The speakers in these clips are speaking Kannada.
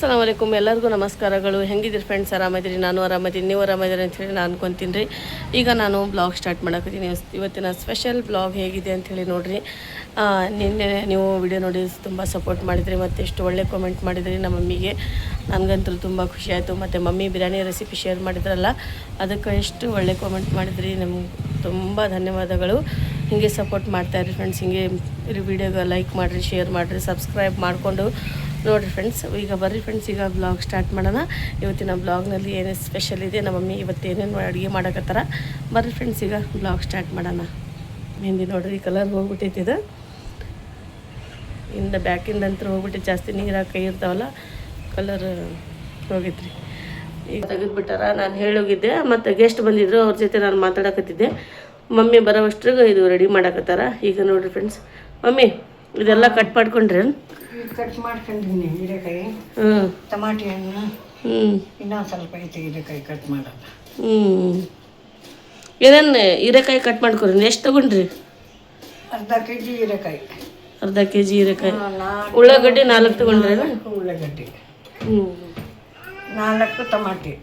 ಅಸ್ಸಲಾಮು ಅಲೈಕುಮ್. ಎಲ್ಲರಿಗೂ ನಮಸ್ಕಾರಗಳು. ಹೆಂಗಿದ್ದೀರಿ ಫ್ರೆಂಡ್ಸ್? ಆರಾಮಿದ್ದೀರಿ? ನಾನು ಆರಾಮಿದ್ದೀನಿ, ನೀವು ಆರಾಮಿದ್ದೀರಿ ಅಂಥೇಳಿ ನಾನು ಅನ್ಕೊತೀನಿ ರೀ. ಈಗ ನಾನು ಬ್ಲಾಗ್ ಸ್ಟಾರ್ಟ್ ಮಾಡಕತ್ತೀನಿ. ಇವತ್ತಿನ ಸ್ಪೆಷಲ್ ಬ್ಲಾಗ್ ಹೇಗಿದೆ ಅಂಥೇಳಿ ನೋಡಿರಿ. ನಿನ್ನೆ ನೀವು ವಿಡಿಯೋ ನೋಡಿ ತುಂಬ ಸಪೋರ್ಟ್ ಮಾಡಿದ್ರಿ ಮತ್ತು ಎಷ್ಟು ಒಳ್ಳೆ ಕಾಮೆಂಟ್ ಮಾಡಿದ್ರಿ ನಮ್ಮ ಮಮ್ಮಿಗೆ. ನನಗಂತೂ ತುಂಬ ಖುಷಿ ಆಯಿತು. ಮತ್ತು ಮಮ್ಮಿ ಬಿರಿಯಾನಿ ರೆಸಿಪಿ ಶೇರ್ ಮಾಡಿದ್ರಲ್ಲ, ಅದಕ್ಕೆ ಎಷ್ಟು ಒಳ್ಳೆ ಕಾಮೆಂಟ್ ಮಾಡಿದ್ರಿ. ನಮ್ಗೆ ತುಂಬ ಧನ್ಯವಾದಗಳು. ಹೀಗೆ ಸಪೋರ್ಟ್ ಮಾಡ್ತಾಯಿರಿ ಫ್ರೆಂಡ್ಸ್. ಹಿಂಗೆ ವಿಡಿಯೋಗೆ ಲೈಕ್ ಮಾಡಿರಿ, ಶೇರ್ ಮಾಡಿರಿ, ಸಬ್ಸ್ಕ್ರೈಬ್ ಮಾಡಿಕೊಂಡು ನೋಡಿರಿ ಫ್ರೆಂಡ್ಸ್. ಈಗ ಬರ್ರಿ ಫ್ರೆಂಡ್ಸ್, ಈಗ ಬ್ಲಾಗ್ ಸ್ಟಾರ್ಟ್ ಮಾಡೋಣ. ಇವತ್ತಿನ ಬ್ಲಾಗ್ನಲ್ಲಿ ಏನೇ ಸ್ಪೆಷಲ್ ಇದೆ, ನಮ್ಮ ಮಮ್ಮಿ ಇವತ್ತು ಏನೇನು ಅಡುಗೆ ಮಾಡಕತ್ತಾರ, ಬರ್ರಿ ಫ್ರೆಂಡ್ಸ್ ಈಗ ಬ್ಲಾಗ್ ಸ್ಟಾರ್ಟ್ ಮಾಡೋಣ. ಮೆಹಂದಿ ನೋಡಿರಿ, ಕಲರ್ ಹೋಗ್ಬಿಟ್ಟೈತಿದು ಇಂದ ಬ್ಯಾಕಿಂದ ಅಂತೂ ಹೋಗ್ಬಿಟ್ಟು ಜಾಸ್ತಿ ನೀರಾಗಿ ಕೈ ಇರ್ತಾವಲ್ಲ, ಕಲರ್ ಹೋಗಿದ್ರಿ. ಈಗ ತೆಗೆದುಬಿಟ್ಟಾರ. ನಾನು ಹೇಳೋಗಿದ್ದೆ, ಮತ್ತು ಗೆಸ್ಟ್ ಬಂದಿದ್ರು, ಅವ್ರ ಜೊತೆ ನಾನು ಮಾತಾಡಕತ್ತಿದ್ದೆ. ಮಮ್ಮಿ ಬರೋವಷ್ಟ್ರಿಗೆ ಇದು ರೆಡಿ ಮಾಡಕತ್ತಾರ. ಈಗ ನೋಡಿರಿ ಫ್ರೆಂಡ್ಸ್, ಮಮ್ಮಿ ಇದೆಲ್ಲ ಕಟ್ ಮಾಡ್ಕೊಂಡ್ರಿ? ಕಟ್ ಮಾಡ್ಕೊಂಡಿನಿ. ಹೀರೆಕಾಯಿ, ಟಮಾಟಿ ಹಣ್ಣು, ಇನ್ನೊಂದು ಸ್ವಲ್ಪ ಐತೆ ಹೀರೆಕಾಯಿ ಕಟ್ ಮಾಡೋದು. ಏನೇನು ಹೀರೆಕಾಯಿ ಕಟ್ ಮಾಡ್ಕೊರಿ? ಎಷ್ಟು ತೊಗೊಂಡ್ರಿ? ಅರ್ಧ kg ಹೀರೆಕಾಯಿ. ಅರ್ಧ kg ಹೀರೆಕಾಯಿ. ಉಳ್ಳಾಗಡ್ಡಿ 4 ತೊಗೊಂಡ್ರಿ? ಉಳ್ಳಾಗಡ್ಡಿ 4 ಟಮಾಟಿ.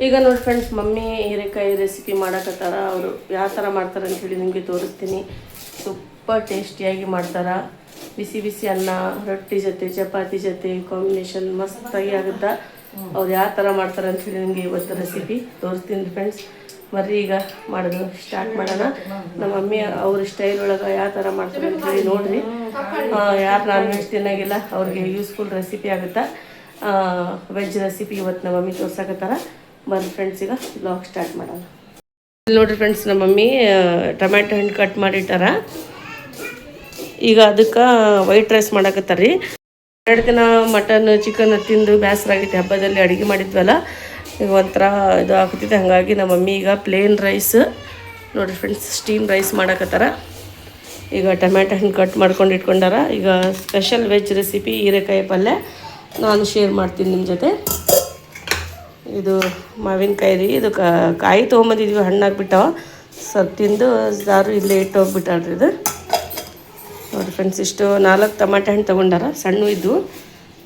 ಈಗ ನೋಡಿ ಫ್ರೆಂಡ್ಸ್, ಮಮ್ಮಿ ಹೀರೆಕಾಯಿ ರೆಸಿಪಿ ಮಾಡಕತ್ತಾರ. ಅವರು ಯಾವ ಥರ ಮಾಡ್ತಾರೆ ಅಂಥೇಳಿ ನಿಮಗೆ ತೋರಿಸ್ತೀನಿ. ಸೂಪರ್ ಟೇಸ್ಟಿಯಾಗಿ ಮಾಡ್ತಾರೆ. ಬಿಸಿ ಬಿಸಿ ಅನ್ನ, ರೊಟ್ಟಿ ಜೊತೆ, ಚಪಾತಿ ಜೊತೆ ಕಾಂಬಿನೇಷನ್ ಮಸ್ತಾಗಿ ಆಗುತ್ತಾ. ಅವ್ರು ಯಾವ ಥರ ಮಾಡ್ತಾರೆ ಅಂಥೇಳಿ ನಿಮಗೆ ಇವತ್ತು ರೆಸಿಪಿ ತೋರಿಸ್ತೀನಿ ಫ್ರೆಂಡ್ಸ್. ಬರ್ರಿ ಈಗ ಮಾಡೋದು ಸ್ಟಾರ್ಟ್ ಮಾಡೋಣ. ನಮ್ಮ ಮಮ್ಮಿ ಅವ್ರ ಸ್ಟೈಲ್ ಒಳಗೆ ಯಾವ ಥರ ಮಾಡ್ತಾರೆ ಅಂಥೇಳಿ ನೋಡಿರಿ. ಯಾರು ನಾನ್ ವೆಜ್ ತಿನ್ನೋಂಗಿಲ್ಲ ಅವ್ರಿಗೆ ಯೂಸ್ಫುಲ್ ರೆಸಿಪಿ ಆಗುತ್ತಾ. ವೆಜ್ ರೆಸಿಪಿ ಇವತ್ತು ನಮ್ಮ ಮಮ್ಮಿ ತೋರ್ಸಕತ್ತಾರ. ಬರ್ರಿ ಫ್ರೆಂಡ್ಸ್ ಈಗ ಬ್ಲಾಗ್ ಸ್ಟಾರ್ಟ್ ಮಾಡೋಣ. ಇಲ್ಲಿ ನೋಡಿರಿ ಫ್ರೆಂಡ್ಸ್, ನಮ್ಮ ಮಮ್ಮಿ ಟೊಮ್ಯಾಟೊ ಹಣ್ಣು ಕಟ್ ಮಾಡಿಟ್ಟಾರ. ಈಗ ಅದಕ್ಕೆ ವೈಟ್ ರೈಸ್ ಮಾಡಕತ್ತಾರ ರೀ. 2 ದಿನ ಮಟನ್ ಚಿಕನ್ ತಿಂದು ಬೇಸರ ಆಗೈತೆ. ಹಬ್ಬದಲ್ಲಿ ಅಡುಗೆ ಮಾಡಿದ್ವಲ್ಲ, ಈಗ ಒಂಥರ ಇದು ಆಗ್ತಿದೆ. ಹಾಗಾಗಿ ನಮ್ಮ ಮಮ್ಮಿ ಈಗ ಪ್ಲೇನ್ ರೈಸ್ ನೋಡಿರಿ ಫ್ರೆಂಡ್ಸ್, ಸ್ಟೀಮ್ ರೈಸ್ ಮಾಡಕತ್ತಾರ. ಈಗ ಟೊಮ್ಯಾಟೊ ಹಣ್ಣು ಕಟ್ ಮಾಡ್ಕೊಂಡು ಇಟ್ಕೊಂಡಾರ. ಈಗ ಸ್ಪೆಷಲ್ ವೆಜ್ ರೆಸಿಪಿ ಹೀರೆಕಾಯಿ ಪಲ್ಯ ನಾನು ಶೇರ್ ಮಾಡ್ತೀನಿ ನಿಮ್ಮ ಜೊತೆ. ಇದು ಮಾವಿನಕಾಯಿ ರೀ. ಇದು ಕಾಯಿ ತೊಗೊಂಬಂದಿದ್ವಿ, ಹಣ್ಣಾಗ್ಬಿಟ್ಟವ. ಸ್ವಲ್ಪ ತಿಂದು ಸಾರು ಇಲ್ಲೇ ಇಟ್ಟು ಹೋಗ್ಬಿಟ್ಟಾಳ್ರಿ. ಇದು ನೋಡಿ ಫ್ರೆಂಡ್ಸ್, ಇಷ್ಟು 4 ಟಮಾಟೆ ಹಣ್ಣು ತೊಗೊಂಡಾರ, ಸಣ್ಣ ಇದ್ದು.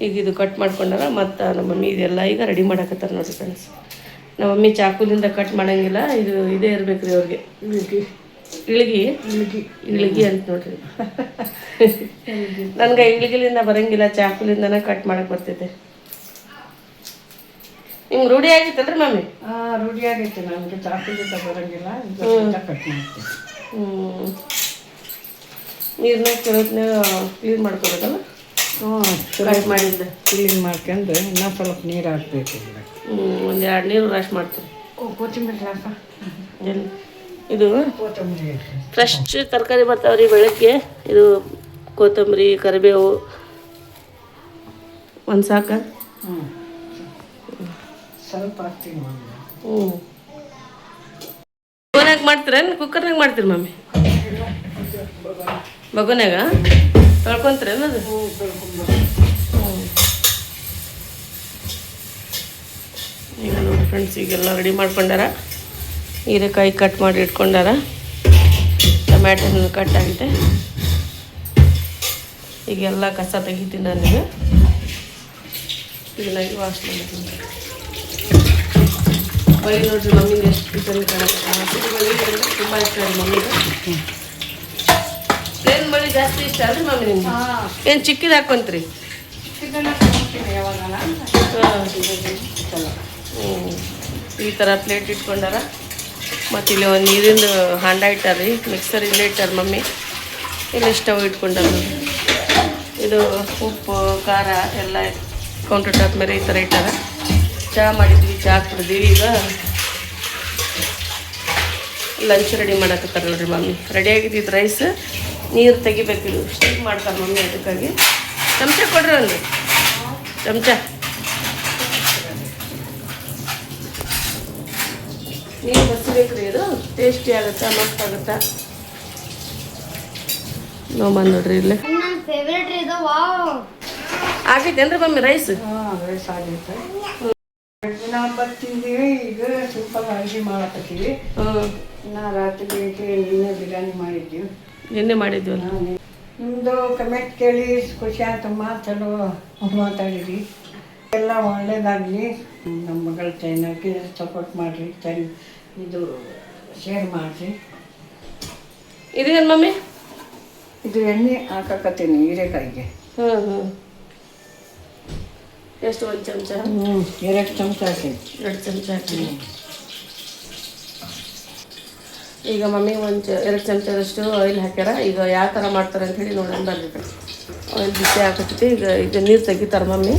ಈಗ ಇದು ಕಟ್ ಮಾಡ್ಕೊಂಡಾರ. ಮತ್ತು ನಮ್ಮ ಮಮ್ಮಿ ಇದೆಲ್ಲ ಈಗ ರೆಡಿ ಮಾಡಕತ್ತಾರ ನೋಡಿರಿ ಫ್ರೆಂಡ್ಸ್. ನಮ್ಮ ಮಮ್ಮಿ ಚಾಕುಲಿಂದ ಕಟ್ ಮಾಡೋಂಗಿಲ್ಲ, ಇದು ಇದೇ ಇರ್ಬೇಕು ರೀ ಅವ್ರಿಗೆ. ಇಳಿಗಿ ಅಂತ ನೋಡ್ರಿ. ನನಗೆ ಇಳಿಗಿಲಿಂದ ಬರೋಂಗಿಲ್ಲ, ಚಾಕುಲಿಂದನೇ ಕಟ್ ಮಾಡಕ್ಕೆ ಬರ್ತೈತೆ. ನಿಮ್ಗೆ ರೂಢಿ ಆಗಿತ್ತಲ್ರಿ ಮಮ್ಮಿ? ರೂಢಿ ಆಗೈತೆ. ನನಗೆ ಚಾಕುಲಿಂದ ಬರೋಂಗಿಲ್ಲ, ಕಟ್ ಮಾಡ್ತೀನಿ. ನೀರನ್ನ ಚಲೋತ್ನ ಕ್ಲೀನ್ ಮಾಡ್ಕೊಬೇಕಲ್ಲ. ಕಟ್ ಮಾಡಿಂದ ಕ್ಲೀನ್ ಮಾಡ್ಕೊಂಡು ಇನ್ನೂ ಸ್ವಲ್ಪ ನೀರು ಹಾಕ್ಬೇಕು. ಒಂದು 2 ನೀರು ವಾಶ್ ಮಾಡ್ತೀವಿ. ಕೊತ್ತಂಬರಿ ಹಾಕ. ಎಲ್ಲಿ ಇದು ಕೊತ್ತಂಬರಿ ಫ್ರೆಶ್ ತರಕಾರಿ ಬರ್ತಾವ್ರಿ ಬೆಳಗ್ಗೆ. ಇದು ಕೊತ್ತಂಬರಿ, ಕರಿಬೇವು ಒಂದು ಸಾಕ? ಸ್ವಲ್ಪ ಹಾಕ್ತೀನಿ. ಬಗೋನ್ಯಾಗ ಮಾಡ್ತೀರೇನು ಕುಕ್ಕರ್ನಾಗ ಮಾಡ್ತೀರಿ ಮಮ್ಮಿ? ಬಗೋನ್ಯಾಗ ತೊಳ್ಕೊಂತೀರೇನು ಅದು? ಈಗ ನೋಡಿ ಫ್ರೆಂಡ್ಸ್, ಈಗೆಲ್ಲ ರೆಡಿ ಮಾಡ್ಕೊಂಡಾರ. ಹೀರೆಕಾಯಿ ಕಟ್ ಮಾಡಿ ಇಟ್ಕೊಂಡಾರ. ಟೊಮ್ಯಾಟೊ ಕಟ್ ಆಗಿದೆ. ಈಗೆಲ್ಲ ಕಸ ತೆಗಿತೀನಿ ನನಗೆ. ಕ್ಲೀನಾಗಿ ವಾಶ್ ಮಾಡಿದ್ದೀನಿ. ಬಳಿ ನೋಡ್ರಿ ಮಮ್ಮಿಗೆ ಎಷ್ಟು ಚಿಕನ್ ಕಾಣಕ್ಕೆ ಬಳಿ ತುಂಬ ಇಷ್ಟ ರೀ ಮಮ್ಮಿಗೆ. ಪ್ಲೇನ್ ಬಳಿ ಜಾಸ್ತಿ ಇಷ್ಟ ಅಲ್ರಿ ಮಮ್ಮಿ ನಿಮ್ಗೆ? ಏನು ಚಿಕ್ಕದು ಹಾಕೊಂತ್ರಿ? ಈ ಥರ ಪ್ಲೇಟ್ ಇಟ್ಕೊಂಡಾರ. ಮತ್ತು ಇಲ್ಲಿ ಒಂದು ನೀರಿಂದ ಹಾಂಡ ಇಟ್ಟಾರ್ರಿ. ಮಿಕ್ಸರ್ ಇಲ್ಲೇ ಇಟ್ಟಾರ ಮಮ್ಮಿ. ಇಲ್ಲಿ ಸ್ಟವ್ ಇಟ್ಕೊಂಡಾರ. ಇದು ಉಪ್ಪು ಖಾರ ಎಲ್ಲ ಕೌಂಟರ್ ಟಾಪ್ ಮೇಲೆ ಈ ಥರ ಇಟ್ಟಾರ. ಚಹಾ ಮಾಡಿದ್ವಿ, ಚಹಾ ಕುಡಿದೀವಿ. ಈಗ ಲಂಚ್ ರೆಡಿ ಮಾಡಕತ್ತಾರೆ ನೋಡ್ರಿ ಮಮ್ಮಿ. ರೆಡಿಯಾಗಿದ್ದು ರೈಸ್, ನೀರು ತೆಗಿಬೇಕು. ಇದು ಸ್ಟೀಮ್ ಮಾಡ್ತಾರೆ ಮಮ್ಮಿ. ಅದಕ್ಕಾಗಿ ಚಮಚ ಕೊಡ್ರಿ, ಒಂದು ಚಮಚ. ನೀರು ಬಸ್ಬೇಕ್ರಿ. ಇದು ಟೇಸ್ಟಿ ಆಗುತ್ತಾ, ಮಸ್ತ್ ಆಗುತ್ತಾ. ನೋವು ನೋಡ್ರಿ ಇಲ್ಲಿ ಆಗೈತೇನ್ರಿ ಮಮ್ಮಿ ರೈಸ್? ರೈಸ್ ಆಗೈತೆ. 2 ದಿನ ಬರ್ತಿದ್ದೀವಿ. ಈಗ ಸಿಂಪಲ್ ಅಡುಗೆ ಮಾಡಕತ್ತೀವಿ. ನಾ ರಾತ್ರಿ ನಿನ್ನೆ ಬಿರಿಯಾನಿ ಮಾಡಿದ್ದೀವಿ. ನಿನ್ನೆ ಮಾಡಿದ್ವಲ್ಲ. ನಿಮ್ಮದು ಕಮೆಂಟ್ ಕೇಳಿ ಖುಷಿ ಆಯ್ತಮ್ಮ, ಚಲೋ ಮಾತಾಡಿರಿ. ಎಲ್ಲ ಒಳ್ಳೇದಾಗಲಿ. ನಮ್ಮ ಮಗಳ ಚಾನಲ್ಗೆ ಸಪೋರ್ಟ್ ಮಾಡಿರಿ, ಇದು ಶೇರ್ ಮಾಡಿರಿ. ಇದೇನು ಮಮ್ಮಿ? ಇದು ಎಣ್ಣೆ ಹಾಕಕತ್ತೀನಿ ಹೀರೆಕಾಯಿಗೆ. ಎಷ್ಟು? 1 ಚಮಚ? 2 ಚಮಚ ಹಾಕಿ. 2 ಚಮಚ ಹಾಕಿ. ಈಗ ಮಮ್ಮಿ 2 ಚಮಚದಷ್ಟು ಆಯಿಲ್ ಹಾಕ್ಯಾರ. ಈಗ ಯಾವ ಥರ ಮಾಡ್ತಾರೆ ಅಂತ ಹೇಳಿ ನೋಡೋಣ ಬರ್ರಿ. ಆಯಿಲ್ ಬಿಸಿ ಹಾಕತ್ತೈತಿ. ಈಗ ನೀರು ತೆಗಿತಾರೆ ಮಮ್ಮಿ.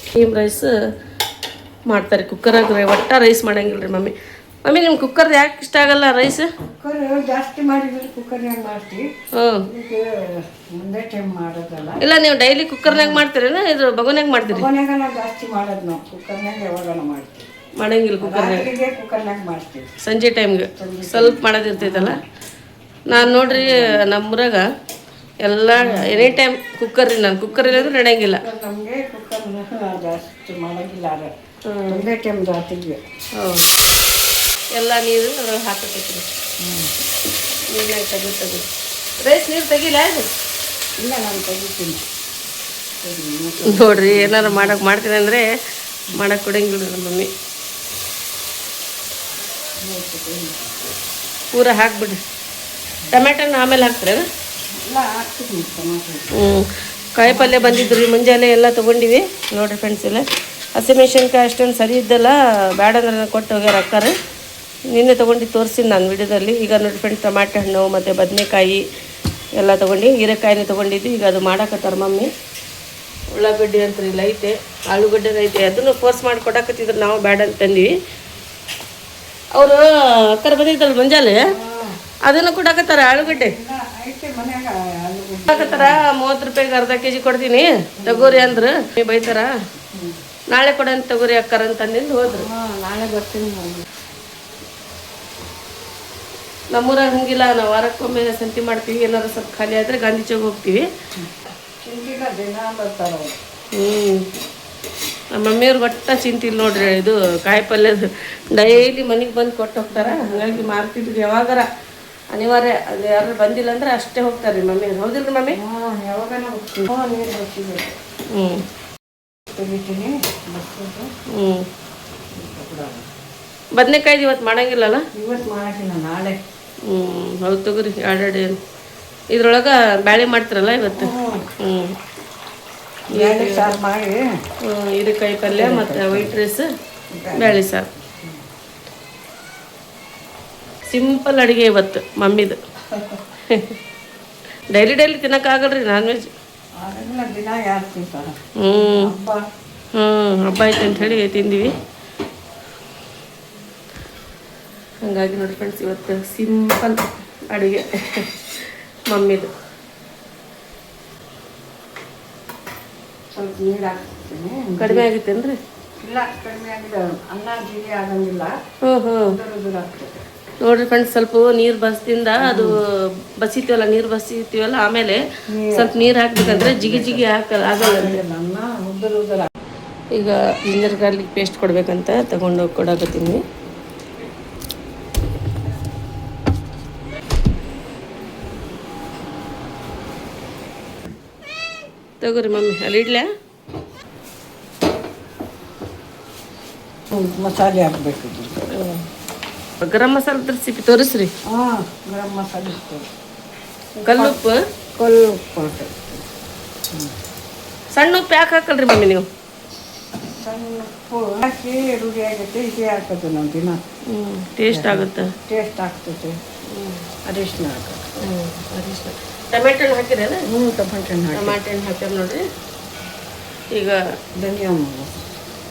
ಕ್ರೀಮ್ ರೈಸ್ ಮಾಡ್ತಾರೆ ಕುಕ್ಕರಾಗ. ಒಟ್ಟ ರೈಸ್ ಮಾಡಂಗಿಲ್ಲ ರೀ ಮಮ್ಮಿ. ಮಮ್ಮಿ ನಿಮ್ಮ ಕುಕ್ಕರ್ದು ಯಾಕೆ ಇಷ್ಟ ಆಗಲ್ಲ ರೈಸ್? ಕುಕ್ಕರ್ ಜಾಸ್ತಿ ಮಾಡಿದ್ರೆ ಕುಕ್ಕರ್ನಾಗ ಮಾಡ್ತೀವಿ. ಈಗ ಒಂದೇ ಟೈಮ್ ಮಾಡೋದಲ್ಲ. ಇಲ್ಲ, ನೀವು ಡೈಲಿ ಕುಕ್ಕರ್ನಾಗ ಮಾಡ್ತೀರೇನ ಇದು ಬಗೋನ್ಯಾಗ ಮಾಡ್ತೀರಿ? ಬಗೋನ್ಯಾಗ ಜಾಸ್ತಿ ಮಾಡೋದು ನಾವು. ಕುಕ್ಕರ್ನಾಗ ಯಾವಾಗನ ಮಾಡ್ತೀವಿ. ಮಾಡಂಗಿಲ್ಲ ಕುಕ್ಕರ್ನಾಗ? ಕುಕ್ಕರ್ನಾಗ ಮಾಡ್ತೀವಿ ಸಂಜೆ ಟೈಮ್ಗೆ ಸ್ವಲ್ಪ ಮಾಡೋದಿರ್ತೈತಲ್ಲ. ನಾನು ನೋಡ್ರಿ ನಮ್ಮೂರಾಗ ಎಲ್ಲ ಎನಿ ಟೈಮ್ ಕುಕ್ಕರ್ ರೀ. ನಾನು ಕುಕ್ಕರ್ ಇಲ್ಲಂದ್ರೆ ನಡೆಯಂಗಿಲ್ಲ. ನಮಗೆ ಕುಕ್ಕರ್ ಜಾಸ್ತಿ ಮಾಡೋಂಗಿಲ್ಲ. ಒಂದೇ ಟೈಮ್ ಜಾತಿಗೆ ಎಲ್ಲ ನೀರು ಅದ್ರೊಳಗೆ ಹಾಕತೈತಿ ರೀ. ನೀರ್ನಾಗ ತೆಗಿ ರೈಸ್ ನೀರು ತೆಗಿಲ್ಲ ಅದು? ಇಲ್ಲ, ನಾನು ತೆಗಿತೀನಿ. ನೋಡ್ರಿ ಏನಾರು ಮಾಡ್ತೀನಿ ಅಂದರೆ ಮಾಡಕ್ಕೆ ಕೊಡಂಗಿಲ್ಲ ನಮ್ಮ ಮಮ್ಮಿ. ಪೂರ ಹಾಕ್ಬಿಡ್ರಿ. ಟೊಮೆಟೊನ ಆಮೇಲೆ ಹಾಕ್ತೀರೇನ? ಇಲ್ಲ, ಹಾಕ್ತೀನಿ ಟೊಮೆಟೊ. ಕಾಯಿ ಪಲ್ಯ ಬಂದಿದ್ರಿ ಮುಂಜಾನೆ ಎಲ್ಲ ತೊಗೊಂಡಿವಿ ನೋಡಿರಿ ಫ್ರೆಂಡ್ಸ್. ಎಲ್ಲ ಹಸಿಮೆಣ್ಸಿನ್ಕಾಯಿ ಅಷ್ಟೊಂದು ಸರಿ ಇದ್ದಲ್ಲ, ಬೇಡ ಅಂದ್ರೆ ಕೊಟ್ಟು ಹೋಗ್ಯಾರ ಅಕ್ಕಾರೆ. ನಿನ್ನೆ ತೊಗೊಂಡು ತೋರಿಸಿ ನಾನು ವಿಡಿಯೋದಲ್ಲಿ. ಈಗ ನೋಡಿ ಫ್ರೆಂಡ್ಸ್, ಟೊಮಾಟೊ ಹಣ್ಣು ಮತ್ತು ಬದನೆಕಾಯಿ ಎಲ್ಲ ತೊಗೊಂಡು, ಹೀರೆಕಾಯಿನೇ ತೊಗೊಂಡಿದ್ದು. ಈಗ ಅದು ಮಾಡಾಕತ್ತಾರ ಮಮ್ಮಿ. ಉಳ್ಳಾಗಡ್ಡಿ ಅಂತ ಇಲ್ಲ ಐತೆ, ಆಲೂಗಡ್ಡೆ ಐತೆ. ಅದನ್ನು ಫೋರ್ಸ್ ಮಾಡಿ ಕೊಡಾಕತ್ತಿದ್ರು, ನಾವು ಬೇಡ ಅಂತಂದ್ವಿ. ಅವರು ಅಕ್ಕರ ಬಂದಿದ್ದಲ್ಲ ಮುಂಜಾನೆ, ಅದನ್ನು ಕೊಡಾಕತ್ತಾರ ಆಲೂಗಡ್ಡೆ. ಕೊಡಾಕತ್ತಾರ 30 ರೂಪಾಯಿಗೆ ಅರ್ಧ kg ಕೊಡ್ತೀನಿ ತಗೋರಿ ಅಂದ್ರು. ಬೈತಾರ. ನಾಳೆ ಕೊಡಂತ ತಗೋರಿ ಅಕ್ಕಾರ ಅಂತಂದಿದ್ದು ಹೋದ್ರು. ನಾಳೆ ಬರ್ತೀನಿ. ನಮ್ಮೂರಾಗ ಹಂಗಿಲ್ಲ, ನಾವು ವಾರಕ್ಕೊಮ್ಮೆ ಸಂತಿ ಮಾಡ್ತೀವಿ. ಏನಾದ್ರು ಸ್ವಲ್ಪ ಖಾಲಿ ಆದರೆ ಗಾಂಧಿ ಚೌಕ್ ಹೋಗ್ತೀವಿ. ದಿನ ಬರ್ತಾರ. ನಮ್ಮ ಮಮ್ಮಿಯವ್ರಿಗೆ ಒಟ್ಟ ಚಿಂತಿಲ್ಲ ನೋಡ್ರಿ. ಇದು ಕಾಯಿ ಪಲ್ಯದ ಡೈಲಿ ಮನೆಗೆ ಬಂದು ಕೊಟ್ಟು ಹೋಗ್ತಾರ. ಹಾಗಾಗಿ ಮಾರ್ತಿದ್ವಿ ಯಾವಾಗಾರ ಅನಿವಾರ್ಯ. ಅದು ಯಾರು ಬಂದಿಲ್ಲ ಅಂದ್ರೆ ಅಷ್ಟೇ ಹೋಗ್ತಾರೆ ರೀ ಮಮ್ಮಿ. ಹೌದಿಲ್ರಿ ಮಮ್ಮಿ? ಯಾವಾಗನ ಹೋಗ್ತೀವಿ. ನೀರು ಬರ್ತೀವಿ. ತೆಗಿತೀನಿ. ಬದನೆಕಾಯ್ದು ಇವತ್ತು ಮಾಡಂಗಿಲ್ಲಲ್ಲ? ಇವತ್ತು ಮಾಡಕ್ಕಿಲ್ಲ, ನಾಳೆ. ಹೌದು ತಗೋರಿ. ಎರಡು ಇದ್ರೊಳಗೆ ಬ್ಯಾಳೆ ಮಾಡ್ತಿರಲ್ಲ ಇವತ್ತು? ಬೇಳೆ ಸಾರು ಮಾಡಿ. ಹೀರೆಕಾಯಿ ಪಲ್ಯ ಮತ್ತು ವೈಟ್ ರೈಸ್, ಬ್ಯಾಳೆ ಸಾರು. ಸಿಂಪಲ್ ಅಡುಗೆ ಇವತ್ತು ಮಮ್ಮಿದು. Daily ತಿನ್ನೋಕ್ಕಾಗಲ್ರಿ non veg. ದಿನ ಯಾರು ತಿಂತಾರೆ? ಹಬ್ಬ ಐತೆ ಅಂಥೇಳಿ ತಿಂದ್ವಿ. ಹಾಗಾಗಿ ನೋಡಿ ಫ್ರೆಂಡ್ಸ್, ಇವತ್ತು ಸಿಂಪಲ್ ಅಡುಗೆ ಮಮ್ಮಿದು. ಸ್ವಲ್ಪ ನೀರು ಹಾಕ್ತೀನಿ. ಕಡಿಮೆ ಆಗಿತ್ತೇನ್ರಿ? ಇಲ್ಲ, ಕಡಿಮೆ ಆಗಿದೆ. ಅನ್ನ ಜೀರಿ ಆಗಂಗಿಲ್ಲ. ನೋಡ್ರಿ ಫ್ರೆಂಡ್ಸ್, ಸ್ವಲ್ಪ ನೀರು ಬಸ್ದಿಂದ ಅದು ಬಸಿತೀವಲ್ಲ, ನೀರು ಬಸಿತೀವಲ್ಲ, ಆಮೇಲೆ ಸ್ವಲ್ಪ ನೀರು ಹಾಕ್ಬೇಕಂದ್ರೆ ಜಿಗಿ ಆಗಲ್ಲ. ಅನ್ನ ಉದುರು. ಈಗ ಜಿಂಜರ್ ಗಾರ್ಲಿಕ್ ಪೇಸ್ಟ್ ಕೊಡ್ಬೇಕಂತ ತಗೊಂಡು ಕೊಡಕತ್ತೀನಿ. ತಗೋರಿ ಮಮ್ಮಿ, ಅಲ್ಲಿ ಇಡ್ಲಾ? ಮಸಾಲೆ ಹಾಕ್ಬೇಕು. ಗರಂ ಮಸಾಲೆ ರೆಸಿಪಿ ತೋರಿಸ್ರಿ. ಗರಂ ಮಸಾಲೆ, ಕಲ್ಲುಪ್ಪು, ಸಣ್ಣ ಉಪ್ಪು ಯಾಕೆ ಹಾಕಲ್ರಿ ಮಮ್ಮಿ ನೀವು? ಸಣ್ಣ ಉಪ್ಪು ಹಾಕಿ ರೂಢಿ ಆಗೈತೆ. ಇದೇ ಹಾಕೋದು ನಾವು ದಿನ. ಟೇಸ್ಟ್ ಆಗುತ್ತೆ. ಟೇಸ್ಟ್ ಆಗ್ತೈತೆ. ಅರಿಶಿನ ಹಾಕೋದು. ಅರಿಶಿನ. ಟೊಮೆಟೊ ಹಾಕಿರೇನ? ಟೊಮೆಟೊ ಹಾಕ್ಯಾರ ನೋಡ್ರಿ. ಈಗ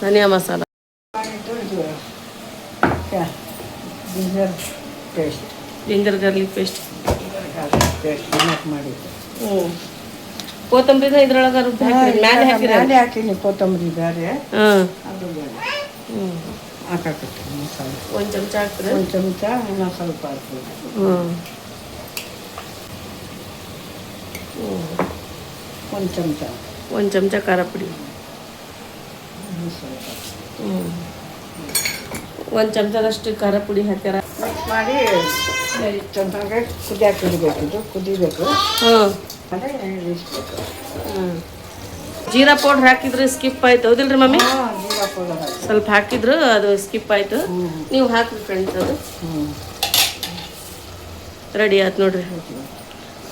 ಧನಿಯಾ ಮಸಾಲ ginger paste, ginger garlic paste ಮಾಡಿದ್ದು. ಕೊತ್ತಂಬರಿನ ಇದ್ರೊಳಗೆ ರುಬ್ಬಿ ಹಾಕಿರಿ? ಮ್ಯಾಲೆ ಹಾಕಿನಿ ಕೊತ್ತಂಬರಿ ಬೇರೆ. ಅದು ಬೇರೆ ಹಾಕಾಕತ್ತೀನಿ ಮಸಾಲೆ. 1 ಚಮಚ ಹಾಕ್ತೀರಿ? 1 ಚಮಚ. ಇನ್ನೂ ಸ್ವಲ್ಪ ಹಾಕ್ತೀವಿ. 1 ಚಮಚ ಖಾರ ಪುಡಿ. ಒಂದು ಚಮಚದಷ್ಟು ಖಾರ ಪುಡಿ ಹಾಕ್ಯಾರ. ಮಿಕ್ಸ್ ಮಾಡಿ ಚೆನ್ನಾಗಿ ಕುದಿಯಾಕೆ ಇಡಬೇಕಿದು, ಕುದಿಬೇಕು. ಹಾಂ, ಅದೇ ಇಳಿಸ್ಬೇಕು. ಜೀರಾ ಪೌಡ್ರ್ ಹಾಕಿದ್ರೆ ಸ್ಕಿಪ್ ಆಯ್ತು, ಹೌದಿಲ್ರಿ ಮಮ್ಮಿ? ಜೀರಾ ಪೌಡರ್ ಸ್ವಲ್ಪ ಹಾಕಿದ್ರು ಅದು ಸ್ಕಿಪ್ ಆಯ್ತು. ನೀವು ಹಾಕ್ರಿ ಫ್ರೆಂಡ್ಸ್, ಅದು ರೆಡಿ ಆಯ್ತು ನೋಡ್ರಿ.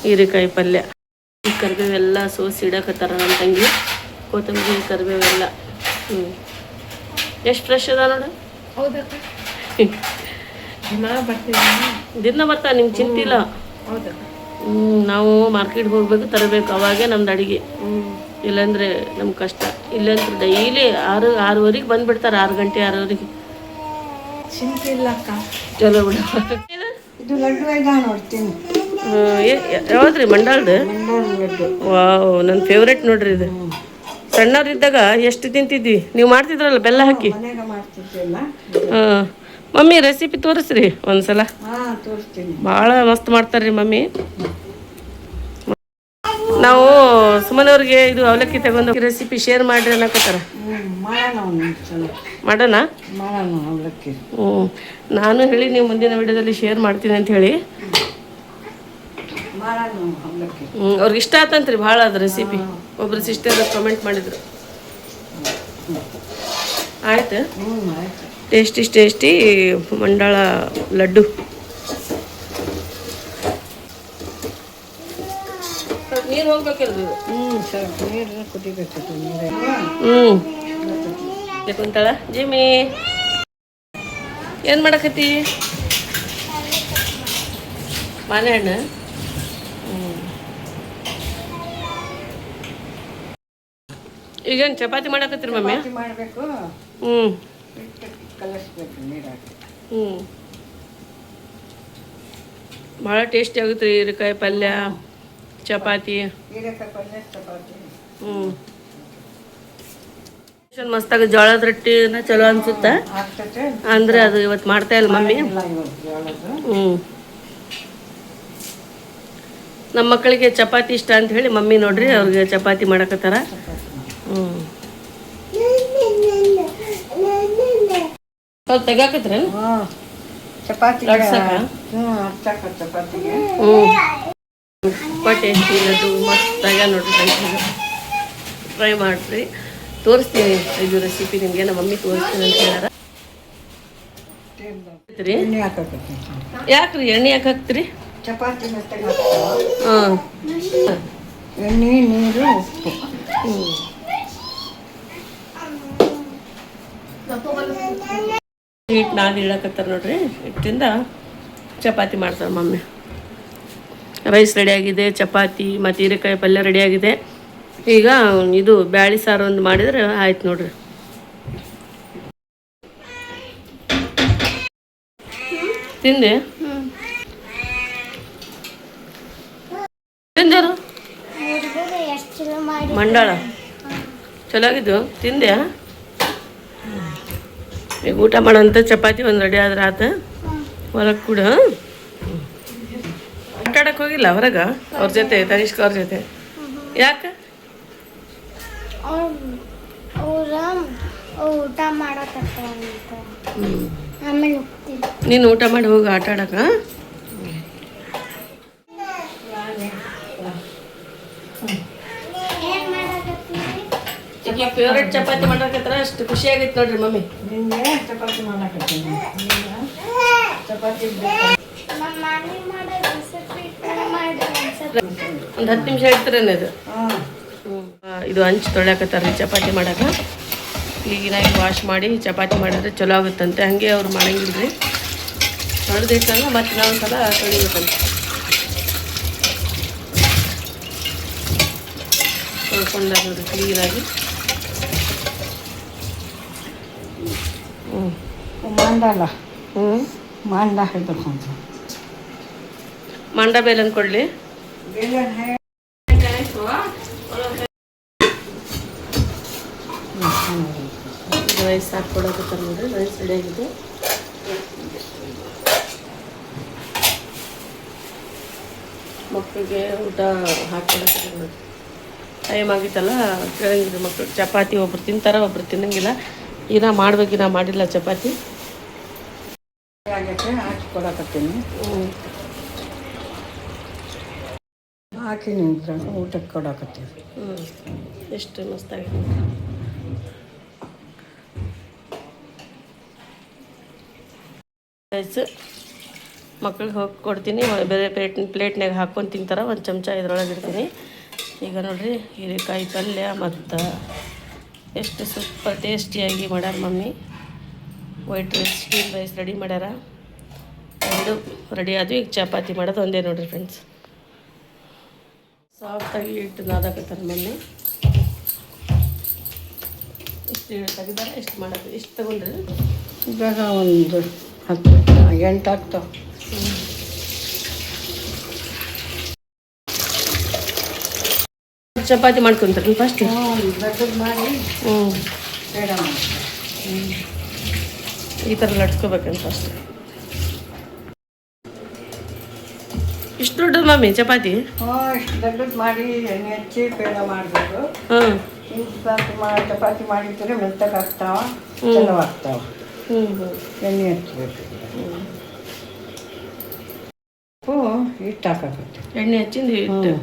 ಹೀರೆಕಾಯಿ ಪಲ್ಯ, ಕರಿಬೇವೆಲ್ಲ ಸೋಸಿ ಇಡಕತ್ತಾರ ನಮ್ಮ ತಂಗಿ. ಕೊತ್ತಂಬರಿ ಕರಿಬೇವೆಲ್ಲ. ಎಷ್ಟು ಫ್ರೆಶ್ ಅದ ನೋಡು. ಹೌದಕ್ಕ, ದಿನ ಬರ್ತಾ, ನಿಮ್ಗೆ ಚಿಂತಿಲ್ಲ. ಹೌದಕ್ಕ. ನಾವು ಮಾರ್ಕೆಟ್ಗೆ ಹೋಗ್ಬೇಕು, ತರಬೇಕು, ಅವಾಗೇ ನಮ್ದು ಅಡುಗೆ. ಇಲ್ಲಾಂದ್ರೆ ನಮ್ಗೆ ಕಷ್ಟ. ಇಲ್ಲಾಂದ್ರೆ ಡೈಲಿ 6:30 ಬಂದುಬಿಡ್ತಾರೆ, 6 ಗಂಟೆ 6:30. ಚಿಂತೆ ಇಲ್ಲ ಅಕ್ಕ. ಚಲೋ ಬಿಡ. ಇದು ಲಡ್ಡು ಇದೆ ನೋಡ್ತೀನಿ. ಯಾವ್ದ್ರಿ? ಮಂಡಾಳ್ದು ಲಡ್ಡು. ವಾವ್, ನನ್ನ ಫೇವ್ರೇಟ್ ನೋಡ್ರಿ ಇದು. ಸಣ್ಣವ್ರಿದ್ದಾಗ ಎಷ್ಟು ತಿಂತಿದ್ವಿ. ನೀವು ಮಾಡ್ತಿದ್ರಲ್ಲ ಬೆಲ್ಲ ಹಾಕಿ. ಮನೆಗೆ ಮಾಡ್ತಿದ್ದಿಲ್ಲ. ಹಾಂ, ಮಮ್ಮಿ ರೆಸಿಪಿ ತೋರಿಸ್ರಿ ಒಂದ್ಸಲ. ತೋರಿಸ್ತೀನಿ. ಭಾಳ ಮಸ್ತ್ ಮಾಡ್ತಾರ್ರಿ ಮಮ್ಮಿ. ನಾವು ಸುಮ್ಮನವ್ರಿಗೆ ಇದು ಅವಲಕ್ಕಿ ತಗೊಂಡು ರೆಸಿಪಿ ಶೇರ್ ಮಾಡ್ರಿ ಅನ್ನಕತ್ತಾರ. ಮಾಡೋಣ ಅವಲಕ್ಕಿ. ನಾನು ಹೇಳಿ ನೀವು ಮುಂದಿನ ವಿಡಿಯೋದಲ್ಲಿ ಶೇರ್ ಮಾಡ್ತೀನಿ ಅಂತ ಹೇಳಿ. ಅವ್ರಿಗೆ ಇಷ್ಟ ಆತಂತ್ರಿ ಭಾಳ ಅದು ರೆಸಿಪಿ. ಒಬ್ರು ಸಿಸ್ಟರ್ ಕಮೆಂಟ್ ಮಾಡಿದ್ರು. ಆಯ್ತು, ಟೇಸ್ಟಿ ಮಂಡಾಳ ಲಡ್ಡು. ನೀರು ಹೋಗ್ಬೇಕಲ್ರಿ ಇದು? ಸ್ವಲ್ಪ ನೀರು ಕುದಿಬೇಕು. ಕುಂತಾಳ ಜಿಮ್ಮಿ. ಏನು ಮಾಡಕತ್ತಿ? ಮಾನೆಹಣ್ಣು. ಈಗೇನು ಚಪಾತಿ ಮಾಡಕತ್ತೀರಿ ಮಮ್ಮಿ? ಮಾಡಬೇಕು. ಕಲಿಸ್ಬೇಕು ನೀರಾಗಿ. ಭಾಳ ಟೇಸ್ಟಿ ಆಗುತ್ತೆ ರೀ ಹೀರೆಕಾಯಿ ಪಲ್ಯ, ಚಪಾತಿ. ಹೀರೆಕಾಯಿ ಪಲ್ಯ, ಚಪಾತಿ. ಮಸ್ತಾಗ ಜೋಳದ ರೊಟ್ಟಿನ ಚಲೋ ಅನ್ಸುತ್ತಾ? ಅಂದ್ರೆ ಅದು ಇವತ್ತು ಮಾಡ್ತಾ ಇಲ್ಲ ಮಮ್ಮಿ. ನಮ್ಮ ಮಕ್ಕಳಿಗೆ ಚಪಾತಿ ಇಷ್ಟ ಅಂತ ಹೇಳಿ ಮಮ್ಮಿ ನೋಡ್ರಿ ಅವ್ರಿಗೆ ಚಪಾತಿ ಮಾಡಕತ್ತಾರ. ಸ್ವಲ್ಪ ತೆಗಾಕತ್ರ ಚಪಾತಿ. ಟೇಸ್ಟಿ ಲಡ್ಡು ಮಸ್ತಾಗ ನೋಡ್ರಿ. ಟ್ರೈ ಮಾಡ್ರಿ, ತೋರಿಸ್ತೀನಿ ಇದು ರೆಸಿಪಿ ನಿಮಗೆ. ನಮ್ಮ ಮಮ್ಮಿ ತೋರಿಸ್ತೀನಿ ಅಂತ ಹೇಳ್ಯಾರ. ಯಾಕ್ರಿ ಎಣ್ಣೆ ಯಾಕೆ ಹಾಕ್ತೀರಿ? ಚಪಾತಿ ಹಾಂ, ಎಣ್ಣೆ, ನೀರು, ಉಪ್ಪು. ಹಿಟ್ಟು ನಾದಿ ಇಡಕತ್ತಾರ ನೋಡ್ರಿ. ಹಿಟ್ಟಿಂದ ಚಪಾತಿ ಮಾಡ್ತಾರೆ ಮಮ್ಮಿ. ರೈಸ್ ರೆಡಿಯಾಗಿದೆ, ಚಪಾತಿ ಮತ್ತು ಹೀರೆಕಾಯಿ ಪಲ್ಯ ರೆಡಿಯಾಗಿದೆ. ಈಗ ಇದು ಬ್ಯಾಳಿ ಸಾರು ಒಂದು ಮಾಡಿದ್ರೆ ಆಯ್ತು ನೋಡ್ರಿ. ತಿಂದೆ? ತಿಂದರು ಮಂಡಾಳ ಚಲೋ ಆಗಿದ್ದು. ತಿಂದೆ? ಈಗ ಊಟ ಮಾಡೋಂಥ ಚಪಾತಿ ಒಂದು ರೆಡಿ ಆದ್ರೆ ಆತ. ಹೊರಗೆ ಕೂಡ ಆಟ ಆಡಕ್ಕೆ ಹೋಗಿಲ್ಲ ಹೊರಗೆ ಅವ್ರ ಜೊತೆ, ತನಿಷ್ಕ ಅವ್ರ ಜೊತೆ? ಯಾಕೆ? ಊಟ ಮಾಡಕತ್ತ. ಆಮೇಲೆ ಹೋಗ್ತೀನಿ. ನೀನು ಊಟ ಮಾಡಿ ಹೋಗಿ ಆಟ ಆಡಕ. ಈಗ ಫೇವ್ರೇಟ್ ಚಪಾತಿ ಮಾಡಕತ್ತಾರ. ಅಷ್ಟು ಖುಷಿ ಆಗೈತೆ ನೋಡ್ರಿ ಮಮ್ಮಿ. ನಿನ್ನೆ ಚಪಾತಿ ಮಾಡಕತ್ತೀನಿ. ಚಪಾತಿ ಒಂದು 10 ನಿಮಿಷ ಇಡ್ತೀರೇನೆ ಅದು. ಇದು ಹಂಚು ತೊಳ್ಯಾಕತ್ತಾರ ಚಪಾತಿ ಮಾಡಕ. ಕ್ಲೀನಾಗಿ ವಾಶ್ ಮಾಡಿ ಚಪಾತಿ ಮಾಡಿದ್ರೆ ಚಲೋ ಆಗುತ್ತಂತೆ. ಹಾಗೆ ಅವ್ರು ಮಾಡಂಗಿಲ್ರಿ, ತೊಳೆದಿಟ್ಟಂಗ ಮತ್ತೆ ನಾವು ಸಲ ತೊಳಿಬೇಕಂತ. ತೊಳ್ಕೊಂಡಾಗ ನೋಡ್ರಿ ಕ್ಲೀನಾಗಿ. ಮಂಡಲ ಮಂಡ ಹಿಡ್ಕೊಂಡು ಮಂಡ ಬೇಲನ್ ಕೊಡ್ಲಿ. ರೈಸ್ ಹಾಕ್ಕೊಡಕತ್ತಾರ ನೋಡ್ರಿ. ರೈಸ್ ರೆಡಿ ಆಗಿದೆ. ಮಕ್ಕಳಿಗೆ ಊಟ ಹಾಕ್ಕೊಡಕತ್ತಾರ ನೋಡ್ರಿ. ಟೈಮ್ ಆಗಿತ್ತಲ್ಲ, ಕೇಳಂಗಿಲ್ಲ ಮಕ್ಕಳು. ಚಪಾತಿ ಒಬ್ರು ತಿಂತಾರ, ಒಬ್ರು ತಿನ್ನಂಗಿಲ್ಲ. ಇನ್ನ ಮಾಡ್ಬೇಕಿನ್ನ ಮಾಡಿಲ್ಲ ಚಪಾತಿ. ಕೊಡಕತ್ತೀನಿ ಹಾಕಿ ನಿಂತ್ರಾಗ ಊಟಕ್ಕೆ ಕೊಡಕತ್ತೀವಿ. ಎಷ್ಟು ಮಸ್ತಾಗಿದೆ. ರೈಸ್ ಮಕ್ಳಿಗೆ ಹೋಗಿ ಕೊಡ್ತೀನಿ, ಬೇರೆ ಪ್ಲೇಟ್ನಾಗ ಹಾಕ್ಕೊಂಡು ತಿಂತಾರೆ. ಒಂದು ಚಮಚ ಇದ್ರೊಳಗೆ ಇಡ್ತೀನಿ. ಈಗ ನೋಡಿರಿ ಹೀರೆಕಾಯಿ ಪಲ್ಯ ಮತ್ತು ಎಷ್ಟು ಸೂಪರ್ ಟೇಸ್ಟಿಯಾಗಿ ಮಾಡ್ಯಾರ mummy. White rice, steam rice ready ಮಾಡ್ಯಾರ. ಎರಡು ರೆಡಿ ಆದ್ವು. ಈಗ ಚಪಾತಿ ಮಾಡೋದು ಒಂದೇ ನೋಡಿರಿ ಫ್ರೆಂಡ್ಸ್. ಸಾಫ್ಟಾಗಿ ಹಿಟ್ಟು ನಾದಾಕತ್ತಾರೆ ಮಮ್ಮಿ. ಇಷ್ಟು ತೆಗಿದಾರೆ, ಎಷ್ಟು ಮಾಡೋದು, ಇಷ್ಟು ತೊಗೊಂಡ್ರಿ. ಇವಾಗ ಒಂದು 8 ಆಗ್ತಾವೆ. ಚಪಾತಿ ಮಾಡ್ಕೊಂತಾರೆ ಫಸ್ಟ್. ದೊಡ್ಡದು ಮಾಡಿ ಬೇಡ ಮಾಡಿ ಈ ಥರ ಲಟ್ಸ್ಕೋಬೇಕಂತ ಫಸ್ಟ್. ಇಷ್ಟು ದೊಡ್ಡದು ಮಮ್ಮಿ ಚಪಾತಿ? ಇಷ್ಟು ದೊಡ್ಡದು ಮಾಡಿ ಎಣ್ಣೆ ಹಚ್ಚಿ ಬೇಡ ಮಾಡಬೇಕು. ಚಪಾತಿ ಮಾಡಿದ್ರೆ ಮೆತ್ತಗೆ ಆಗ್ತಾವ, ಚಲೋ ಆಗ್ತಾವ. ಎಣ್ಣೆ ಹಚ್ಚಬೇಕು. ಹಿಟ್ಟು ಹಾಕಬೇಕು. ಎಣ್ಣೆ ಹಚ್ಚಿಂದು ಹಿಟ್ಟು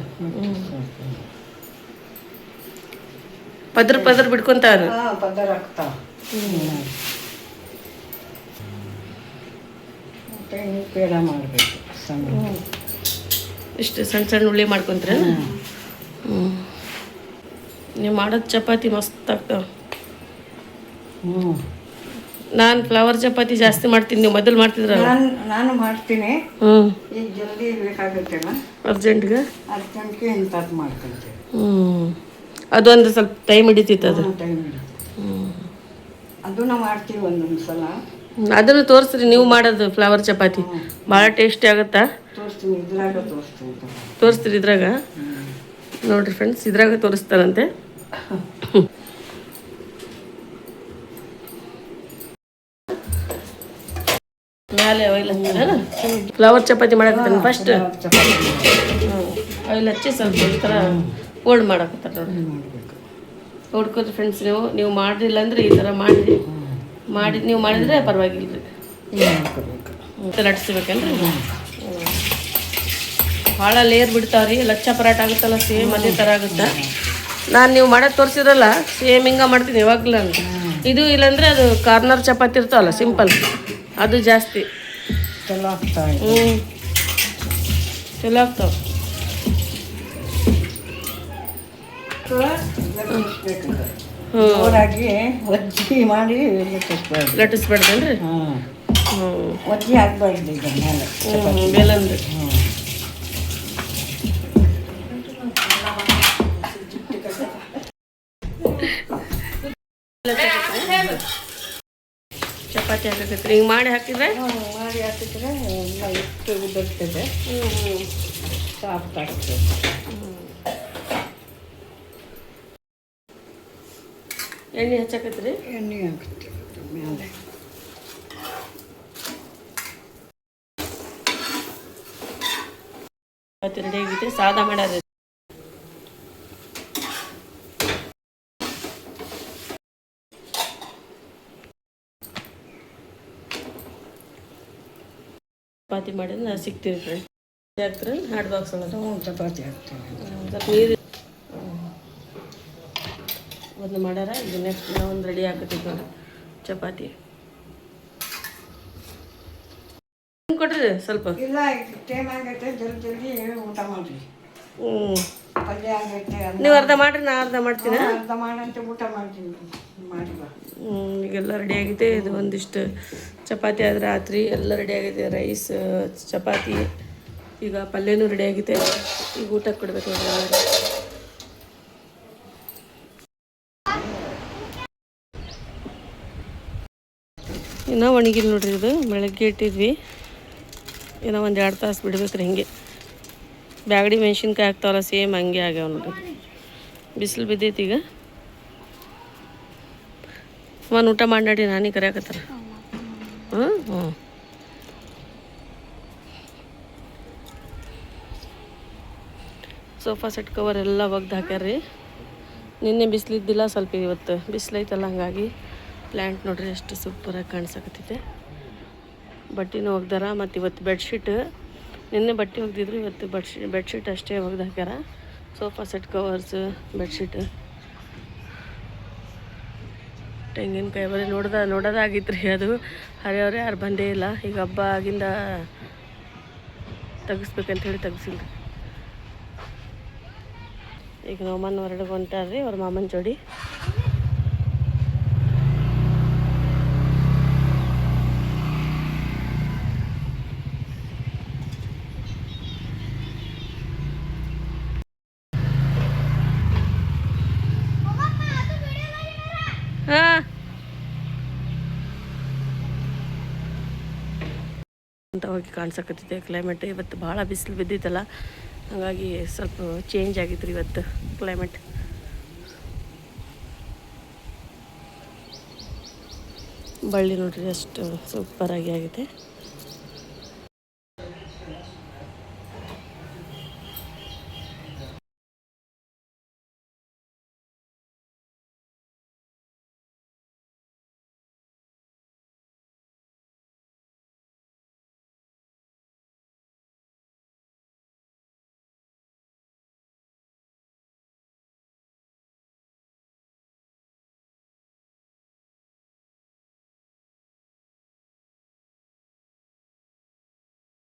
ಪದ್ರ ಪದ್ರ ಬಿಡ್ಕೊಂತಾರ. ಪದರ್ ಹಾಕ್ತಾವ. ಮತ್ತೆ ಪೇಡ ಮಾಡಬೇಕು ಸಣ್ಣ. ಇಷ್ಟು ಸಣ್ಣ ಸಣ್ಣ ಉಳ್ಳಿ ಮಾಡ್ಕೊಂತೀರ? ನೀವು ಮಾಡೋದು ಚಪಾತಿ ಮಸ್ತ್ ಆಗ್ತಾವೆ. ನಾನು ಫ್ಲವರ್ ಚಪಾತಿ ಜಾಸ್ತಿ ಮಾಡ್ತೀನಿ, ನೀವು ಮೊದಲು ಮಾಡ್ತಿದ್ರ? ನಾನು ಮಾಡ್ತೀನಿ. ಈಗ ಜಲ್ದಿ ಬೇಕಾಗುತ್ತಲ್ಲ ಅರ್ಜೆಂಟ್ಗೆ ಇಂಥದ್ದು ಮಾಡ್ಕೊಂತೀನಿ. ಅದೊಂದು ಸ್ವಲ್ಪ ಟೈಮ್ ಹಿಡಿತೈತೆ. ಅದು ಟೈಮ್ ಅದನ್ನ ಮಾಡ್ತೀವಿ ಒಂದೊಂದು ಸಲ. ಅದನ್ನು ತೋರಿಸ್ರಿ ನೀವು ಮಾಡೋದು ಫ್ಲವರ್ ಚಪಾತಿ, ಭಾಳ ಟೇಸ್ಟಿ ಆಗುತ್ತಾ? ತೋರಿಸ್ತೀನಿ, ಇದ್ರಾಗ ತೋರಿಸ್ತೀನಿ. ತೋರಿಸ್ತೀರಿ ಇದ್ರಾಗ? ನೋಡಿರಿ ಫ್ರೆಂಡ್ಸ್, ಇದ್ರಾಗ ತೋರಿಸ್ತಾರಂತೆ. ಮೇಲೆ ಆಯಿಲ್ ಹಚ್ಚಿದ ಫ್ಲವರ್ ಚಪಾತಿ ಮಾಡಕತ್ತಾನೆ ಫಸ್ಟ್. ಆಯಿಲ್ ಹಚ್ಚಿ ಸ್ವಲ್ಪ ಈ ಥರ ಫೋಲ್ಡ್ ಮಾಡಕತ್ತಾರೆ ನೋಡಿರಿ. ನೋಡ್ಕೊರಿ ಫ್ರೆಂಡ್ಸ್, ನೀವು ಮಾಡಿಲ್ಲ ಅಂದ್ರೆ ಈ ಥರ ಮಾಡಿ ನೀವು ಮಾಡಿದ್ರೆ ಪರವಾಗಿಲ್ಲ ರೀ. ಲಟ್ಸ್ಬೇಕೇನ್ರಿ? ಭಾಳ ಲೇಯರ್ ಬಿಡ್ತಾವ್ರಿ. ಲಚ್ಚ ಪರಾಟ ಆಗುತ್ತಲ್ಲ ಸೇಮ್ ಅದೇ ಥರ ಆಗುತ್ತೆ. ನಾನು ನೀವು ಮಾಡೋದು ತೋರಿಸಿರಲ್ಲ ಸೇಮ್ ಹಿಂಗೆ ಮಾಡ್ತೀನಿ ಯಾವಾಗಲೂ ಅಂತ. ಇದು ಇಲ್ಲಾಂದರೆ ಅದು ಕಾರ್ನರ್ ಚಪಾತಿ ಇರ್ತಾವಲ್ಲ ಸಿಂಪಲ್, ಅದು ಜಾಸ್ತಿ ಚಲೋ ಆಗ್ತಾವೆ. ಚಲೋ ಆಗ್ತಾವೆ. ಜೋರಾಗಿ ಒಜ್ಜಿ ಮಾಡಿ ಲಟ್ಟಿಸ್ಬೇಡ್ದೇನ್ರಿ? ಒಜ್ಜಿ ಹಾಕ್ಬಾರ್ದು ಈಗ ಮೇಲೆ ಮೇಲಂದ್ರೆ. ಚಪಾತಿ ಹಾಕಕತ್ರಿ ಹಿಂಗೆ ಮಾಡಿ ಹಾಕಿದ್ರೆ ಎಲ್ಲ ಇಟ್ಟು ಉದುರ್ತದೆ, ಸಾಫ್ಟ್ ಆಗ್ತದೆ. ಎಣ್ಣೆ ಹಚ್ಚಕತ್ರಿ? ಎಣ್ಣೆ ಹಾಕ್ತೀವಿ ಮೇಲೆ. ಚಪಾತಿ ರೆಡಿ ಆಗೈತೆ. ಸಾದಾ ಮಾಡ್ಯಾರ. ಚಪಾತಿ ಮಾಡಿದ್ರೆ ನಾವು ಸಿಗ್ತೀವಿ ಫ್ರೆಂಡ್. ಹಾಕ್ತೀರ ಹಾಟ್ ಬಾಕ್ಸ್ ಒಳಗೆ? ಚಪಾತಿ ಹಾಕ್ತೀವಿ. ಸ್ವಲ್ಪ ನೀರು ಒಂದು ಮಾಡ್ಯಾರ. ಈಗ ನೆಕ್ಸ್ಟ್ ನಾವೊಂದು ರೆಡಿ ಹಾಕತ್ತೀವಿ ನೋಡಿ ಚಪಾತಿ. ಕೊಡ್ರಿ ಸ್ವಲ್ಪ. ಇಲ್ಲ, ಟೈಮ್ ಆಗೈತೆ, ಜಲ್ದಿ ಊಟ ಮಾಡಿರಿ. ಪಲ್ಯ ಆಗೈತೆ. ನೀವು ಅರ್ಧ ಮಾಡ್ರಿ, ನಾ ಅರ್ಧ ಮಾಡ್ತೀನಿ. ಅರ್ಧ ಮಾಡಂತೆ ಊಟ ಮಾಡ್ತೀನಿ ಮಾಡಿ ಬಾ. ಈಗೆಲ್ಲ ರೆಡಿ ಆಗೈತೆ. ಇದು ಒಂದಿಷ್ಟು ಚಪಾತಿ ಆದ್ರೆ ರಾತ್ರಿ ಎಲ್ಲ ರೆಡಿ ಆಗೈತೆ. ರೈಸ್, ಚಪಾತಿ, ಈಗ ಪಲ್ಯನೂ ರೆಡಿ ಆಗೈತೆ. ಈಗ ಊಟಕ್ಕೆ ಕೊಡ್ಬೇಕು ನೋಡಿ. ಇನ್ನೂ ಒಣಗಿಲ್ಲ ನೋಡ್ರಿ. ಇದು ಬೆಳಗ್ಗೆ ಇಟ್ಟಿದ್ವಿ, ಏನೋ ಒಂದು 2 ತಾಸು ಬಿಡ್ಬೇಕ್ರಿ. ಹಿಂಗೆ ಬ್ಯಾಗಡಿ ಮೆಣಸಿನ್ಕಾಯಿ ಆಗ್ತಾವಲ್ಲ ಸೇಮ್ ಹಂಗೆ ಆಗ್ಯಾವ ನೋಡ್ರಿ. ಬಿಸಿಲು ಬಿದ್ದೈತಿ ಈಗ. ಒಂದು ಊಟ ಮಾಡಿ ನಡಿ, ನಾನೇ ಕರೆಯಾಕತ್ತಾರ. ಸೋಫಾ ಸೆಟ್ ಕವರ್ ಎಲ್ಲ ಒಗ್ದು ಹಾಕ್ಯಾರ್ರಿ. ನಿನ್ನೆ ಬಿಸಿಲಿದ್ದಿಲ್ಲ, ಸ್ವಲ್ಪ ಇವತ್ತು ಬಿಸಿಲೈತಲ್ಲ, ಹಂಗಾಗಿ ಪ್ಲ್ಯಾಂಟ್ ನೋಡ್ರಿ ಎಷ್ಟು ಸೂಪರಾಗಿ ಕಾಣಿಸಕತ್ತೈತೆ. ಬಟ್ಟೆನೂ ಒಗ್ದಾರ. ಮತ್ತು ಇವತ್ತು ಬೆಡ್ಶೀಟ್, ನಿನ್ನೆ ಬಟ್ಟೆ ಒಗ್ದಿದ್ರು, ಇವತ್ತು ಬೆಡ್ಶೀಟ್ ಅಷ್ಟೇ ಒಗ್ದು ಹಾಕ್ಯಾರ. ಸೋಫಾ ಸೆಟ್ ಕವರ್ಸ್, ಬೆಡ್ಶೀಟ್, ತೆಂಗಿನಕಾಯಿ ಬರೀ ನೋಡೋದಾಗಿತ್ತು ರೀ. ಅದು ಹರಿಯವ್ರೆ ಯಾರು ಬಂದೇ ಇಲ್ಲ. ಈಗ ಹಬ್ಬ ಆಗಿಂದ ತೆಗಿಸ್ಬೇಕಂತ ಹೇಳಿ ತೆಗ್ಸಿಲ್ಲ. ಈಗ ನಮ್ಮನ್ನ ಹೊರಗೆ ಹೊಂಟಾರ್ರಿ ಅವ್ರ ಮಾಮನ ಜೋಡಿ. ಹಾಂ ಅಂತ ಹೋಗಿ ಕಾಣಿಸಕತ್ತಿದೆ. ಕ್ಲೈಮೇಟ್ ಇವತ್ತು ಭಾಳ ಬಿಸಿಲು ಬಿದ್ದಿತ್ತಲ್ಲ, ಹಾಗಾಗಿ ಸ್ವಲ್ಪ ಚೇಂಜ್ ಆಗಿತ್ತು ರೀ ಇವತ್ತು ಕ್ಲೈಮೇಟ್. ಬಳ್ಳಿ ನೋಡ್ರಿ ಎಷ್ಟು ಸೂಪರಾಗಿ ಆಗಿದೆ.